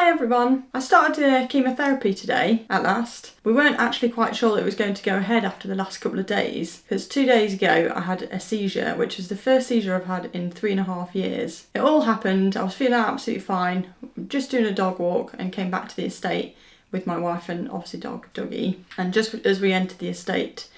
Hi everyone! I started chemotherapy today, at last. We weren't actually quite sure that it was going to go ahead after the last couple of days, because 2 days ago I had a seizure, which was the first seizure I've had in 3.5 years. It all happened, I was feeling absolutely fine, just doing a dog walk and came back to the estate with my wife and obviously dog Dougie. And just as we entered the estate,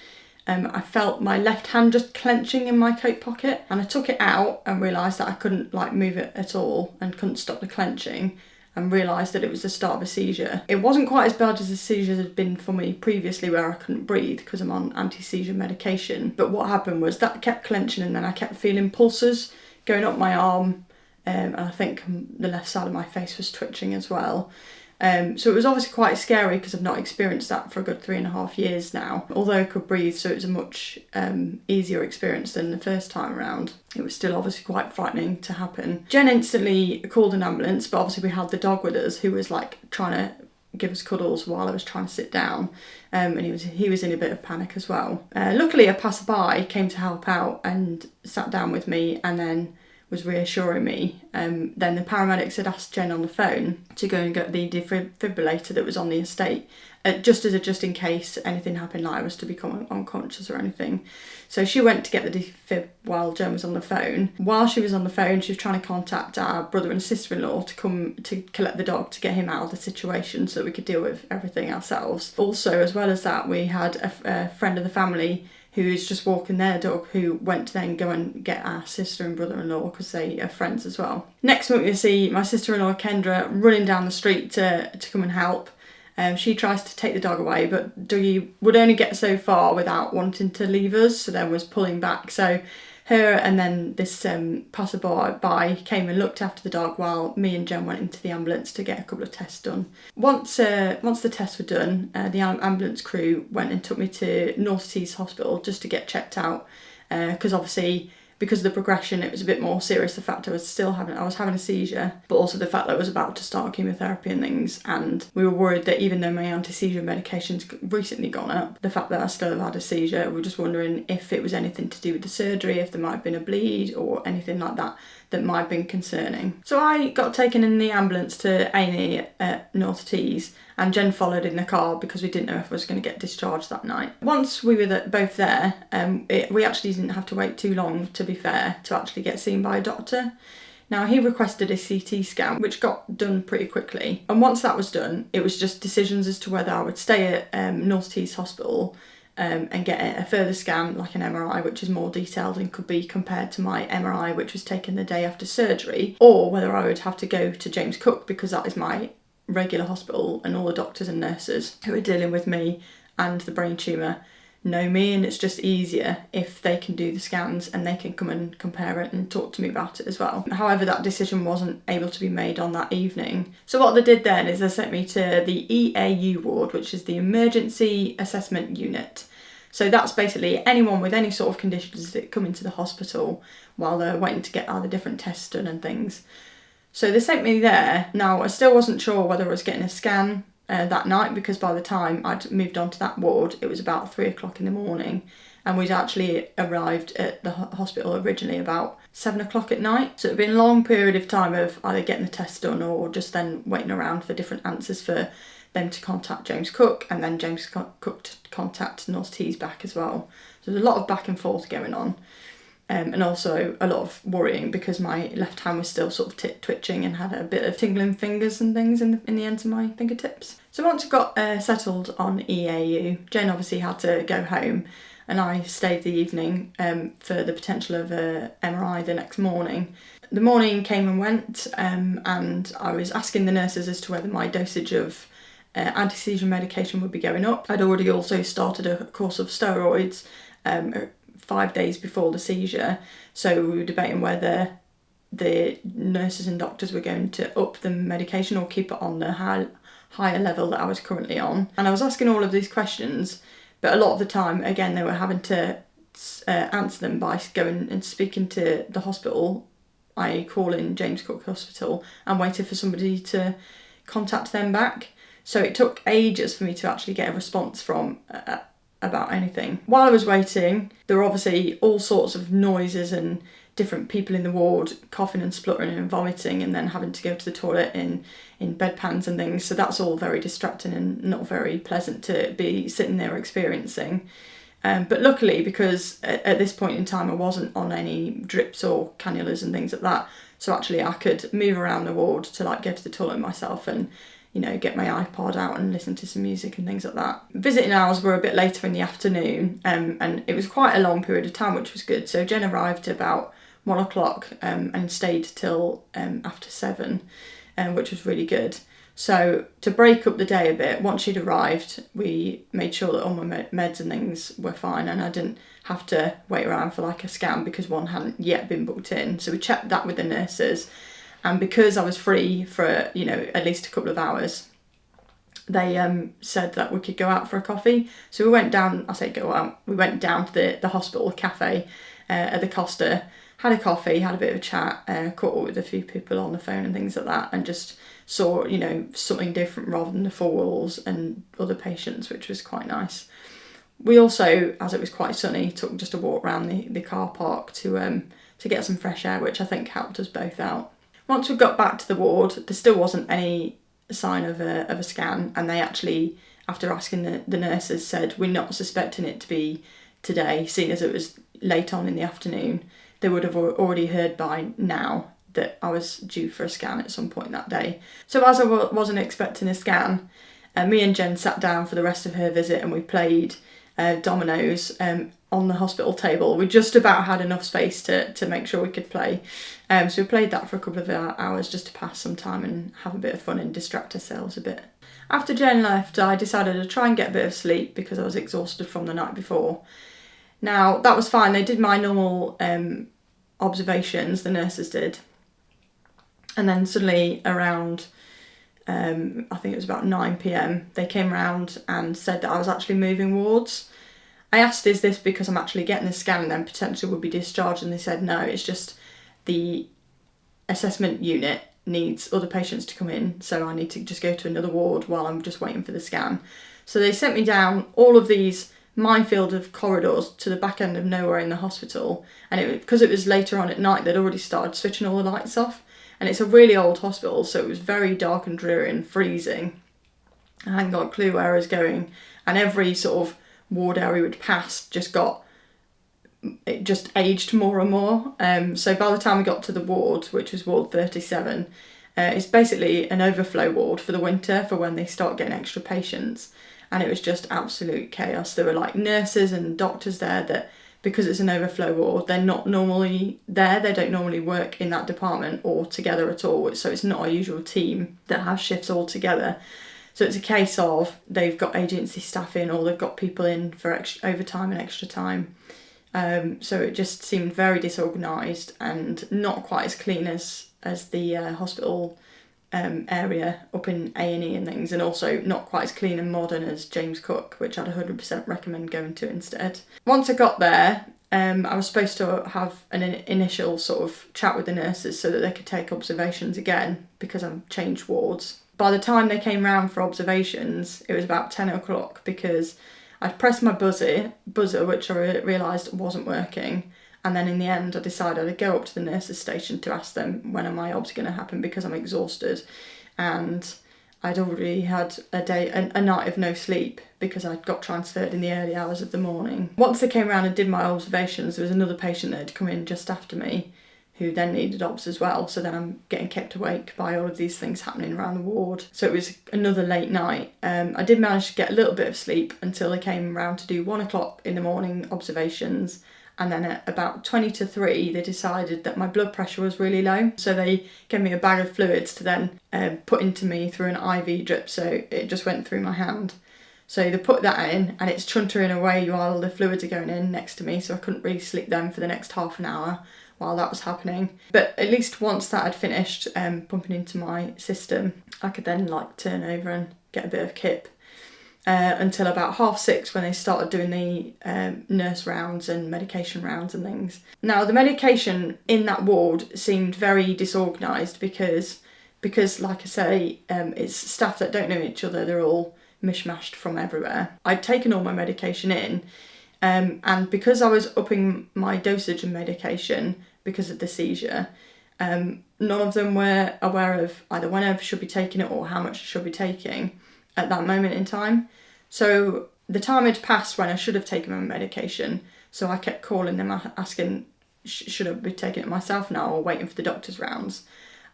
I felt my left hand just clenching in my coat pocket, and I took it out and realised that I couldn't move it at all and couldn't stop the clenching, and realised that it was the start of a seizure. It wasn't quite as bad as the seizures had been for me previously, where I couldn't breathe because I'm on anti-seizure medication. But what happened was that kept clenching, and then I kept feeling pulses going up my arm, and I think the left side of my face was twitching as well. So it was obviously quite scary because I've not experienced that for a good 3.5 years now. Although I could breathe, so it was a much easier experience than the first time around. It was still obviously quite frightening to happen. Jen instantly called an ambulance, but obviously we had the dog with us who was trying to give us cuddles while I was trying to sit down, and he was in a bit of panic as well. Luckily a passerby came to help out and sat down with me and then was reassuring me. Then the paramedics had asked Jen on the phone to go and get the defibrillator that was on the estate, just in case anything happened, like I was to become unconscious or anything. So she went to get the defib while Jen was on the phone. While she was on the phone, she was trying to contact our brother and sister-in-law to come to collect the dog to get him out of the situation so that we could deal with everything ourselves. Also, as well as that, we had a friend of the family who was just walking their dog, who went to then go and get our sister and brother-in-law because they are friends as well. Next week we see my sister-in-law Kendra running down the street to come and help. She tries to take the dog away, but Dougie would only get so far without wanting to leave us, so then was pulling back. So her and then this passerby came and looked after the dog while me and Jen went into the ambulance to get a couple of tests done. Once the tests were done, the ambulance crew went and took me to North Tees Hospital just to get checked out, because obviously because of the progression it was a bit more serious, the fact I was having a seizure, but also the fact that I was about to start chemotherapy and things, and we were worried that even though my anti-seizure medication's recently gone up, the fact that I still had a seizure, we were just wondering if it was anything to do with the surgery, if there might have been a bleed or anything like that might have been concerning. So I got taken in the ambulance to A&E at North Tees, and Jen followed in the car because we didn't know if I was going to get discharged that night. Once we were both there, we actually didn't have to wait too long, to be fair, to actually get seen by a doctor. Now, he requested a CT scan, which got done pretty quickly. And once that was done, it was just decisions as to whether I would stay at North Tees Hospital and get a further scan, like an MRI, which is more detailed and could be compared to my MRI, which was taken the day after surgery, or whether I would have to go to James Cook, because that is my regular hospital, and all the doctors and nurses who are dealing with me and the brain tumour know me, and it's just easier if they can do the scans and they can come and compare it and talk to me about it as well. However, that decision wasn't able to be made on that evening. So what they did then is they sent me to the EAU ward, which is the Emergency Assessment Unit. So that's basically anyone with any sort of conditions that come into the hospital while they're waiting to get all the different tests done and things. So they sent me there. Now, I still wasn't sure whether I was getting a scan that night, because by the time I'd moved on to that ward, it was about 3 o'clock in the morning, and we'd actually arrived at the hospital originally about 7 o'clock at night. So it'd been a long period of time of either getting the test done or just then waiting around for different answers for them to contact James Cook, and then James Cook to contact North Tees back as well. So there's a lot of back and forth going on. And also a lot of worrying because my left hand was still sort of twitching and had a bit of tingling fingers and things in the ends of my fingertips. So once I got settled on EAU, Jen obviously had to go home, and I stayed the evening for the potential of a MRI the next morning. The morning came and went, and I was asking the nurses as to whether my dosage of anti-seizure medication would be going up. I'd already also started a course of steroids 5 days before the seizure, so we were debating whether the nurses and doctors were going to up the medication or keep it on the higher level that I was currently on. And I was asking all of these questions, but a lot of the time, again, they were having to answer them by going and speaking to the hospital, i.e. calling James Cook Hospital, and waiting for somebody to contact them back. So it took ages for me to actually get a response from about anything. While I was waiting, there were obviously all sorts of noises and different people in the ward coughing and spluttering and vomiting, and then having to go to the toilet in bedpans and things. So that's all very distracting and not very pleasant to be sitting there experiencing. But luckily, because at this point in time I wasn't on any drips or cannulas and things like that, so actually I could move around the ward to like go to the toilet myself and, you know, get my iPod out and listen to some music and things like that. Visiting hours were a bit later in the afternoon, and it was quite a long period of time, which was good. So Jen arrived at about 1 o'clock and stayed till after 7, which was really good. So to break up the day a bit, once she'd arrived, we made sure that all my meds and things were fine, and I didn't have to wait around for like a scan because one hadn't yet been booked in. So we checked that with the nurses, and because I was free for, you know, at least a couple of hours, they said that we could go out for a coffee. So we went down, I say go out, we went down to the hospital cafe at the Costa, had a coffee, had a bit of a chat, caught up with a few people on the phone and things like that, and just saw, you know, something different rather than the four walls and other patients, which was quite nice. We also, as it was quite sunny, took just a walk around the car park to get some fresh air, which I think helped us both out. Once we got back to the ward, there still wasn't any sign of a scan, and they actually, after asking the nurses, said we're not suspecting it to be today, seeing as it was late on in the afternoon. They would have already heard by now that I was due for a scan at some point that day. So as I wasn't expecting a scan, me and Jen sat down for the rest of her visit, and we played dominoes on the hospital table. We just about had enough space to make sure we could play. So we played that for a couple of hours just to pass some time and have a bit of fun and distract ourselves a bit. After Jen left, I decided to try and get a bit of sleep because I was exhausted from the night before. Now, that was fine. They did my normal observations, the nurses did. And then suddenly around, I think it was about 9 p.m, they came round and said that I was actually moving wards. I asked, is this because I'm actually getting the scan and then potentially would be discharged? And they said, no, it's just the assessment unit needs other patients to come in, so I need to just go to another ward while I'm just waiting for the scan. So they sent me down all of these minefield of corridors to the back end of nowhere in the hospital, and because it was later on at night, they'd already started switching all the lights off, and it's a really old hospital, so it was very dark and dreary and freezing. I hadn't got a clue where I was going, and every sort of ward area we'd passed it just aged more and more. So by the time we got to the ward, which was ward 37, it's basically an overflow ward for the winter for when they start getting extra patients, and it was just absolute chaos. There were like nurses and doctors there that, because it's an overflow ward, they're not normally there. They don't normally work in that department or together at all. So it's not a usual team that has shifts all together. So it's a case of they've got agency staff in, or they've got people in for overtime and extra time. So it just seemed very disorganised and not quite as clean as the hospital area up in A&E and things, and also not quite as clean and modern as James Cook, which I'd 100% recommend going to instead. Once I got there, I was supposed to have an initial sort of chat with the nurses so that they could take observations again, because I've changed wards. By the time they came round for observations, it was about 10 o'clock, because I'd pressed my buzzer, which I realised wasn't working. And then in the end, I decided I'd go up to the nurses' station to ask them when are my obs going to happen, because I'm exhausted. And I'd already had a night of no sleep because I'd got transferred in the early hours of the morning. Once they came around and did my observations, there was another patient that had come in just after me who then needed obs as well. So then I'm getting kept awake by all of these things happening around the ward. So it was another late night. I did manage to get a little bit of sleep until they came around to do 1 o'clock in the morning observations. And then at about 20 to 3, they decided that my blood pressure was really low. So they gave me a bag of fluids to then put into me through an IV drip. So it just went through my hand. So they put that in, and it's chuntering away while the fluids are going in next to me. So I couldn't really sleep then for the next half an hour while that was happening. But at least once that had finished pumping into my system, I could then turn over and get a bit of kip. Until about 6:30 when they started doing the nurse rounds and medication rounds and things. Now, the medication in that ward seemed very disorganised because like I say, it's staff that don't know each other. They're all mishmashed from everywhere. I'd taken all my medication in, and because I was upping my dosage of medication because of the seizure. None of them were aware of either when I should be taking it or how much I should be taking at that moment in time. So the time had passed when I should have taken my medication, so I kept calling them asking, should I be taking it myself now or waiting for the doctor's rounds?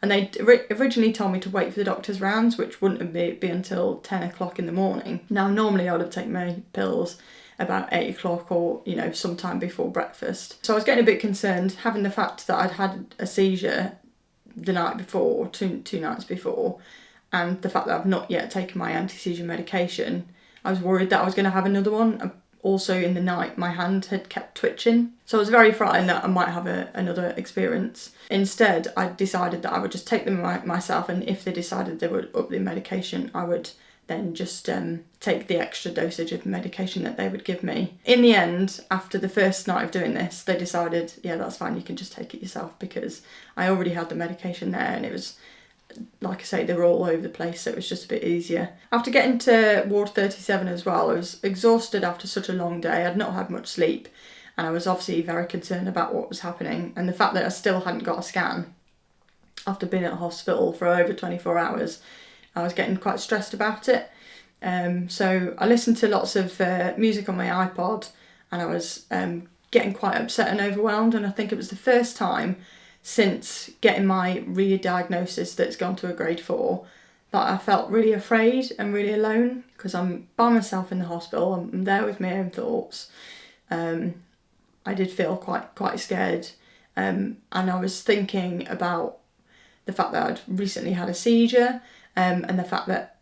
And they originally told me to wait for the doctor's rounds, which wouldn't be until 10 o'clock in the morning. Now, normally I would have taken my pills about 8 o'clock or, sometime before breakfast. So I was getting a bit concerned, having the fact that I'd had a seizure the night before, two nights before, and the fact that I've not yet taken my anti-seizure medication. I was worried that I was going to have another one. Also in the night, my hand had kept twitching. So I was very frightened that I might have another experience. Instead, I decided that I would just take them myself, and if they decided they would up the medication, I would then just take the extra dosage of medication that they would give me. In the end, after the first night of doing this, they decided, yeah, that's fine, you can just take it yourself, because I already had the medication there, and it was, like I say, they were all over the place, so it was just a bit easier. After getting to ward 37 as well, I was exhausted after such a long day. I'd not had much sleep, and I was obviously very concerned about what was happening, and the fact that I still hadn't got a scan after being at hospital for over 24 hours, I was getting quite stressed about it. So I listened to lots of music on my iPod, and I was getting quite upset and overwhelmed, and I think it was the first time since getting my re-diagnosis that's gone to a grade 4 that I felt really afraid and really alone, because I'm by myself in the hospital. I'm there with my own thoughts. I did feel quite scared, and I was thinking about the fact that I'd recently had a seizure, and the fact that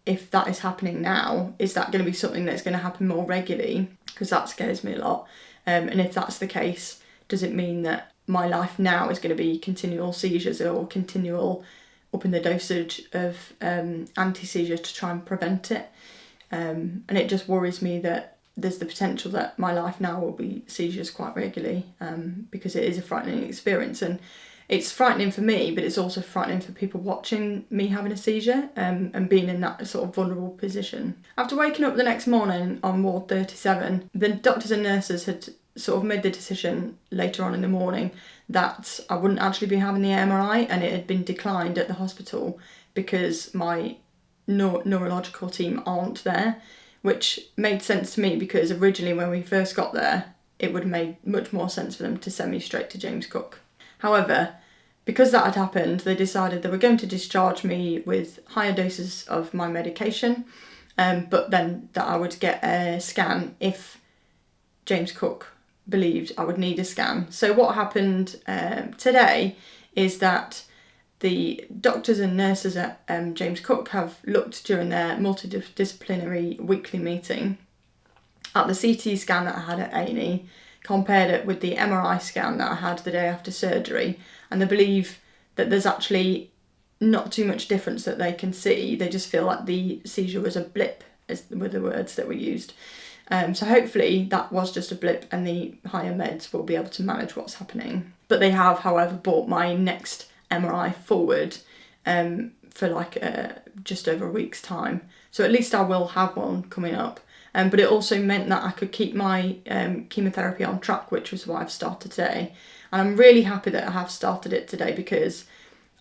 if that is happening now, is that going to be something that's going to happen more regularly? Because that scares me a lot. And if that's the case, does it mean that my life now is going to be continual seizures or continual upping the dosage of anti-seizure to try and prevent it? And it just worries me that there's the potential that my life now will be seizures quite regularly, because it is a frightening experience, and it's frightening for me, but it's also frightening for people watching me having a seizure, and being in that sort of vulnerable position. After waking up the next morning on ward 37, the doctors and nurses had sort of made the decision later on in the morning that I wouldn't actually be having the MRI, and it had been declined at the hospital because my neurological team aren't there, which made sense to me, because originally when we first got there, it would have made much more sense for them to send me straight to James Cook. However, because that had happened, they decided they were going to discharge me with higher doses of my medication, but then that I would get a scan if James Cook believed I would need a scan. So what happened today is that the doctors and nurses at James Cook have looked during their multidisciplinary weekly meeting at the CT scan that I had at A&E, compared it with the MRI scan that I had the day after surgery, and they believe that there's actually not too much difference that they can see. They just feel like the seizure was a blip, as were the words that were used. So hopefully that was just a blip, and the higher meds will be able to manage what's happening. But they have, however, brought my next MRI forward for just over a week's time. So at least I will have one coming up. But it also meant that I could keep my chemotherapy on track, which was why I've started today. And I'm really happy that I have started it today, because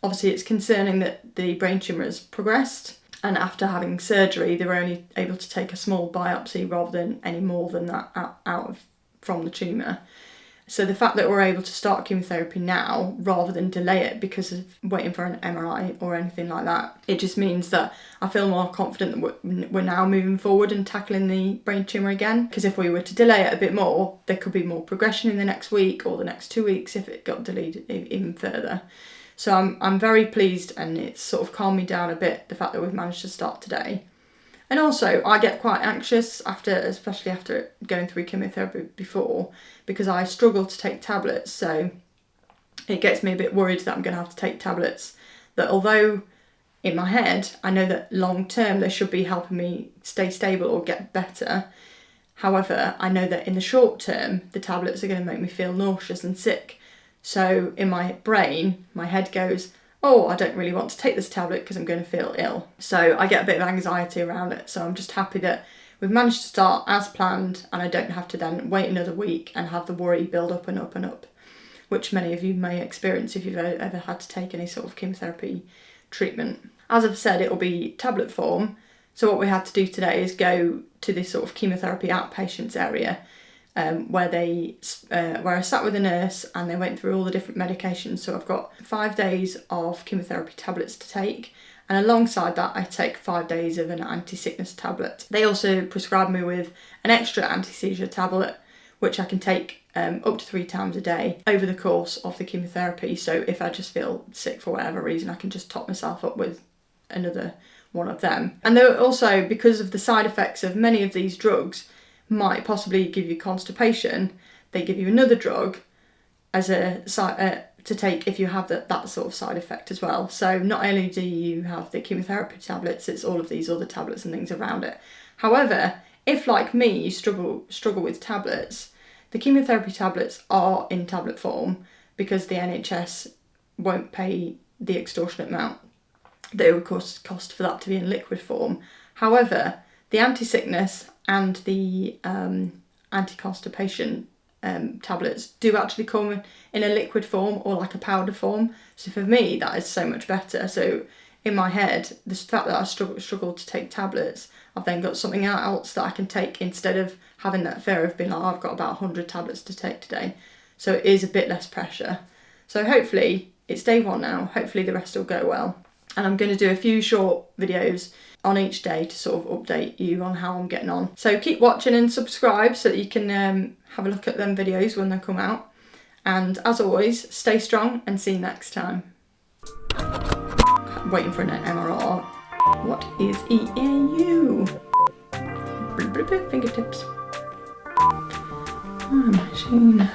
obviously it's concerning that the brain tumour has progressed, and after having surgery they were only able to take a small biopsy rather than any more than that from the tumour. So the fact that we're able to start chemotherapy now rather than delay it because of waiting for an MRI or anything like that, it just means that I feel more confident that we're now moving forward and tackling the brain tumour again. Because if we were to delay it a bit more, there could be more progression in the next week or the next 2 weeks if it got delayed even further. So I'm very pleased, and it's sort of calmed me down a bit, the fact that we've managed to start today. And also, I get quite anxious especially after going through chemotherapy before, because I struggle to take tablets. So it gets me a bit worried that I'm going to have to take tablets that, although in my head I know that long term they should be helping me stay stable or get better, however, I know that in the short term the tablets are going to make me feel nauseous and sick. So in my brain, my head goes, oh, I don't really want to take this tablet because I'm going to feel ill. So I get a bit of anxiety around it. So I'm just happy that we've managed to start as planned, and I don't have to then wait another week and have the worry build up and up and up. which many of you may experience if you've ever had to take any sort of chemotherapy treatment. As I've said, it will be tablet form. So what we had to do today is go to this sort of chemotherapy outpatients area, where I sat with a nurse and they went through all the different medications. So I've got 5 days of chemotherapy tablets to take, and alongside that I take 5 days of an anti-sickness tablet. They also prescribed me with an extra anti-seizure tablet, which I can take up to 3 times a day over the course of the chemotherapy. So if I just feel sick for whatever reason, I can just top myself up with another one of them. And they're also, because of the side effects of many of these drugs might possibly give you constipation, they give you another drug as to take if you have that sort of side effect as well. So not only do you have the chemotherapy tablets, it's all of these other tablets and things around it. However, if like me you struggle with tablets, the chemotherapy tablets are in tablet form because the NHS won't pay the extortionate amount that it would cost for that to be in liquid form. However, the anti-sickness and the anti-constipation tablets do actually come in a liquid form or like a powder form. So for me, that is so much better. So in my head, the fact that I struggle to take tablets, I've then got something else that I can take instead of having that fear of being like, oh, I've got about 100 tablets to take today. So it is a bit less pressure. So hopefully, it's day 1 now. Hopefully the rest will go well. And I'm going to do a few short videos on each day to sort of update you on how I'm getting on. So keep watching and subscribe so that you can have a look at them videos when they come out. And as always, stay strong and see you next time. I'm waiting for an MRR. What is EAU? Fingertips. Oh, machine.